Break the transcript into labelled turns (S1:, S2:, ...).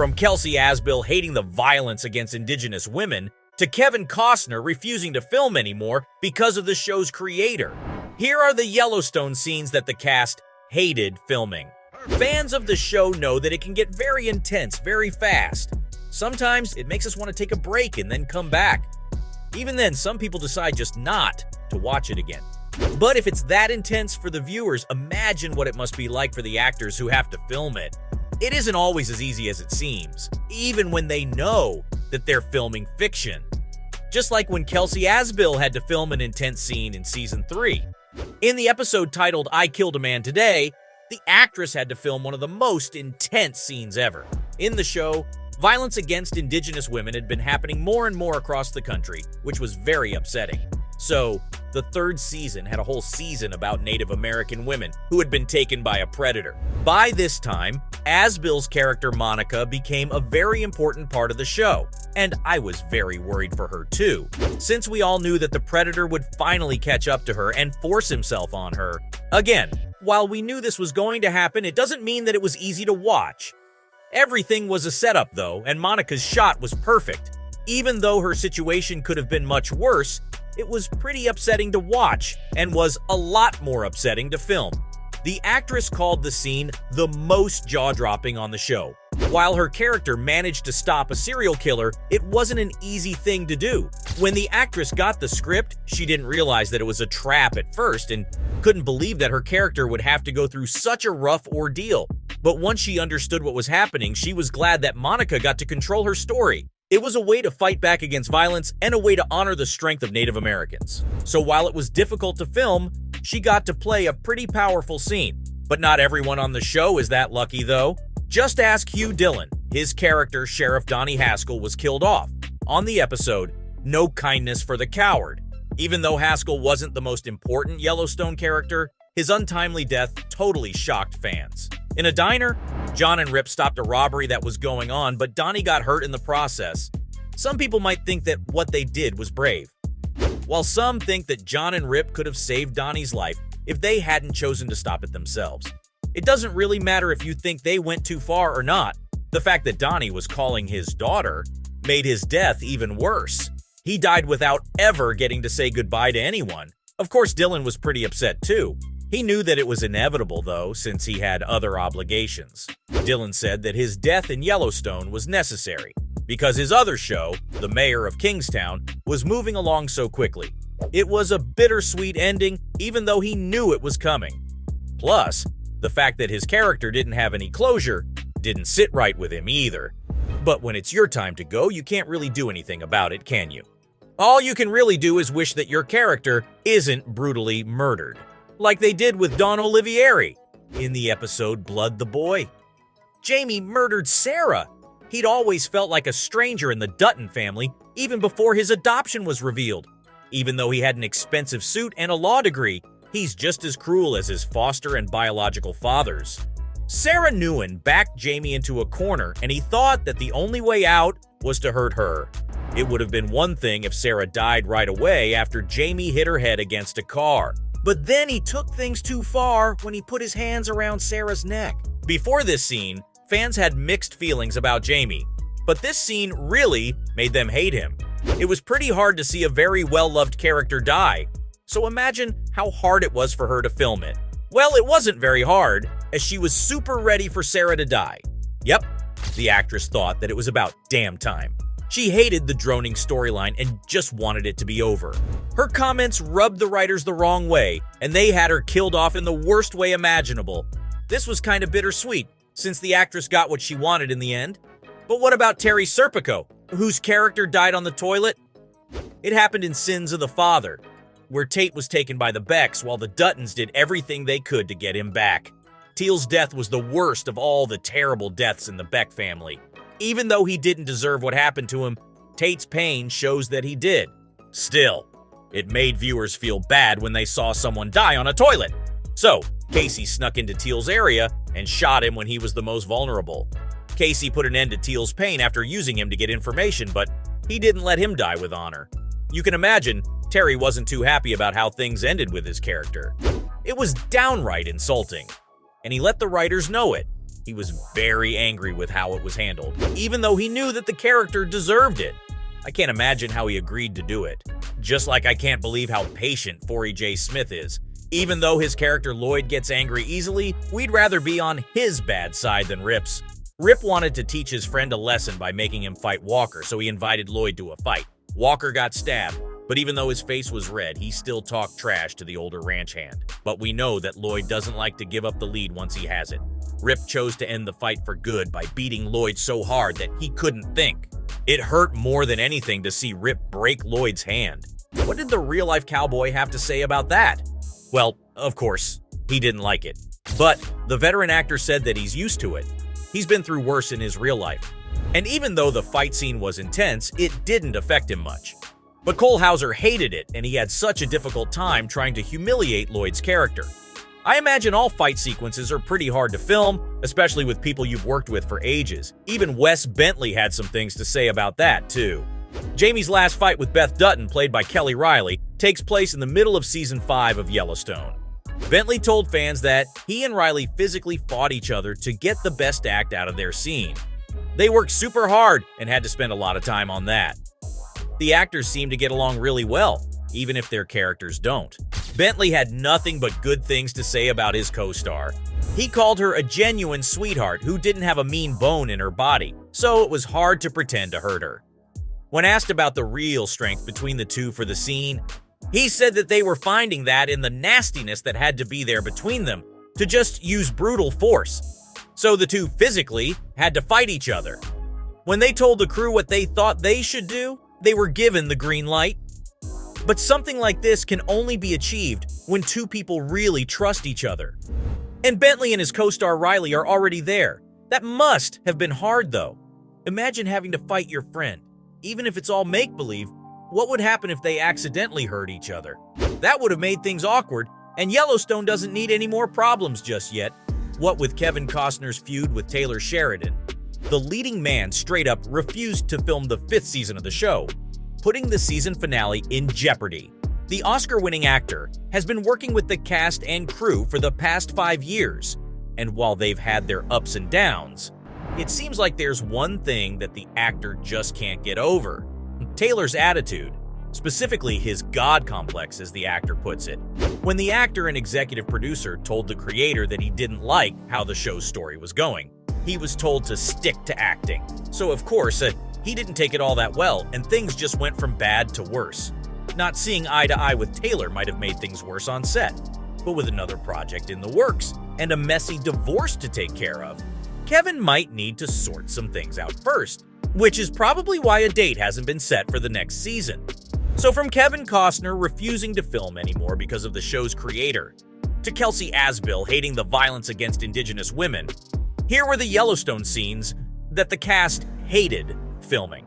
S1: From Kelsey Asbill hating the violence against Indigenous women, to Kevin Costner refusing to film anymore because of the show's creator. Here are the Yellowstone scenes that the cast hated filming. Fans of the show know that it can get very intense very fast. Sometimes it makes us want to take a break and then come back. Even then, some people decide just not to watch it again. But if it's that intense for the viewers, imagine what it must be like for the actors who have to film it. It isn't always as easy as it seems, even when they know that they're filming fiction. Just like when Kelsey Asbill had to film an intense scene in Season 3. In the episode titled I Killed a Man Today, the actress had to film one of the most intense scenes ever. In the show, violence against Indigenous women had been happening more and more across the country, which was very upsetting. So, the third season had a whole season about Native American women who had been taken by a predator. By this time, Asbill's character Monica became a very important part of the show, and I was very worried for her too, since we all knew that the predator would finally catch up to her and force himself on her. Again, while we knew this was going to happen, it doesn't mean that it was easy to watch. Everything was a setup though, and Monica's shot was perfect. Even though her situation could have been much worse, it was pretty upsetting to watch, and was a lot more upsetting to film. The actress called the scene the most jaw-dropping on the show. While her character managed to stop a serial killer, it wasn't an easy thing to do. When the actress got the script, she didn't realize that it was a trap at first and couldn't believe that her character would have to go through such a rough ordeal. But once she understood what was happening, she was glad that Monica got to control her story. It was a way to fight back against violence and a way to honor the strength of Native Americans. So while it was difficult to film, she got to play a pretty powerful scene. But not everyone on the show is that lucky though. Just ask Hugh Dillon. His character, Sheriff Donnie Haskell, was killed off. On the episode, No Kindness for the Coward. Even though Haskell wasn't the most important Yellowstone character, his untimely death totally shocked fans. In a diner, John and Rip stopped a robbery that was going on, but Donnie got hurt in the process. Some people might think that what they did was brave, while some think that John and Rip could have saved Donnie's life if they hadn't chosen to stop it themselves. It doesn't really matter if you think they went too far or not. The fact that Donnie was calling his daughter made his death even worse. He died without ever getting to say goodbye to anyone. Of course, Dillon was pretty upset too. He knew that it was inevitable, though, since he had other obligations. Dillon said that his death in Yellowstone was necessary, because his other show, The Mayor of Kingstown, was moving along so quickly. It was a bittersweet ending, even though he knew it was coming. Plus, the fact that his character didn't have any closure didn't sit right with him either. But when it's your time to go, you can't really do anything about it, can you? All you can really do is wish that your character isn't brutally murdered, like they did with Don Olivieri in the episode Blood the Boy. Jamie murdered Sarah. He'd always felt like a stranger in the Dutton family, even before his adoption was revealed. Even though he had an expensive suit and a law degree, he's just as cruel as his foster and biological fathers. Sarah Newen backed Jamie into a corner, and he thought that the only way out was to hurt her. It would have been one thing if Sarah died right away after Jamie hit her head against a car. But then he took things too far when he put his hands around Sarah's neck. Before this scene, fans had mixed feelings about Jamie, but this scene really made them hate him. It was pretty hard to see a very well-loved character die, so imagine how hard it was for her to film it. Well, it wasn't very hard, as she was super ready for Sarah to die. Yep, the actress thought that it was about damn time. She hated the droning storyline and just wanted it to be over. Her comments rubbed the writers the wrong way, and they had her killed off in the worst way imaginable. This was kind of bittersweet, since the actress got what she wanted in the end. But what about Terry Serpico, whose character died on the toilet? It happened in Sins of the Father, where Tate was taken by the Becks while the Duttons did everything they could to get him back. Teal's death was the worst of all the terrible deaths in the Beck family. Even though he didn't deserve what happened to him, Tate's pain shows that he did. Still, it made viewers feel bad when they saw someone die on a toilet. So, Casey snuck into Teal's area and shot him when he was the most vulnerable. Casey put an end to Teal's pain after using him to get information, but he didn't let him die with honor. You can imagine Terry wasn't too happy about how things ended with his character. It was downright insulting, and he let the writers know it. He was very angry with how it was handled, even though he knew that the character deserved it. I can't imagine how he agreed to do it. Just like I can't believe how patient 4E.J. Smith is. Even though his character Lloyd gets angry easily, we'd rather be on his bad side than Rip's. Rip wanted to teach his friend a lesson by making him fight Walker, so he invited Lloyd to a fight. Walker got stabbed, but even though his face was red, he still talked trash to the older ranch hand. But we know that Lloyd doesn't like to give up the lead once he has it. Rip chose to end the fight for good by beating Lloyd so hard that he couldn't think. It hurt more than anything to see Rip break Lloyd's hand. What did the real-life cowboy have to say about that? Well, of course, he didn't like it. But the veteran actor said that he's used to it. He's been through worse in his real life. And even though the fight scene was intense, it didn't affect him much. But Cole Hauser hated it, and he had such a difficult time trying to humiliate Lloyd's character. I imagine all fight sequences are pretty hard to film, especially with people you've worked with for ages. Even Wes Bentley had some things to say about that, too. Jamie's last fight with Beth Dutton, played by Kelly Riley, takes place in the middle of Season 5 of Yellowstone. Bentley told fans that he and Riley physically fought each other to get the best act out of their scene. They worked super hard and had to spend a lot of time on that. The actors seem to get along really well, even if their characters don't. Bentley had nothing but good things to say about his co-star. He called her a genuine sweetheart who didn't have a mean bone in her body, so it was hard to pretend to hurt her. When asked about the real strength between the two for the scene, he said that they were finding that in the nastiness that had to be there between them to just use brutal force. So the two physically had to fight each other. When they told the crew what they thought they should do, they were given the green light. But something like this can only be achieved when two people really trust each other. And Bentley and his co-star Riley are already there. That must have been hard, though. Imagine having to fight your friend. Even if it's all make-believe, what would happen if they accidentally hurt each other? That would have made things awkward, and Yellowstone doesn't need any more problems just yet. What with Kevin Costner's feud with Taylor Sheridan, the leading man straight up refused to film the 5th season of the show, putting the season finale in jeopardy. The Oscar-winning actor has been working with the cast and crew for the past 5 years, and while they've had their ups and downs, it seems like there's one thing that the actor just can't get over: Taylor's attitude, specifically his God complex, as the actor puts it. When the actor and executive producer told the creator that he didn't like how the show's story was going, he was told to stick to acting. So of course, he didn't take it all that well, and things just went from bad to worse. Not seeing eye to eye with Taylor might have made things worse on set, but with another project in the works and a messy divorce to take care of, Kevin might need to sort some things out first, which is probably why a date hasn't been set for the next season. So from Kevin Costner refusing to film anymore because of the show's creator, to Kelsey Asbill hating the violence against Indigenous women, here were the Yellowstone scenes that the cast hated filming.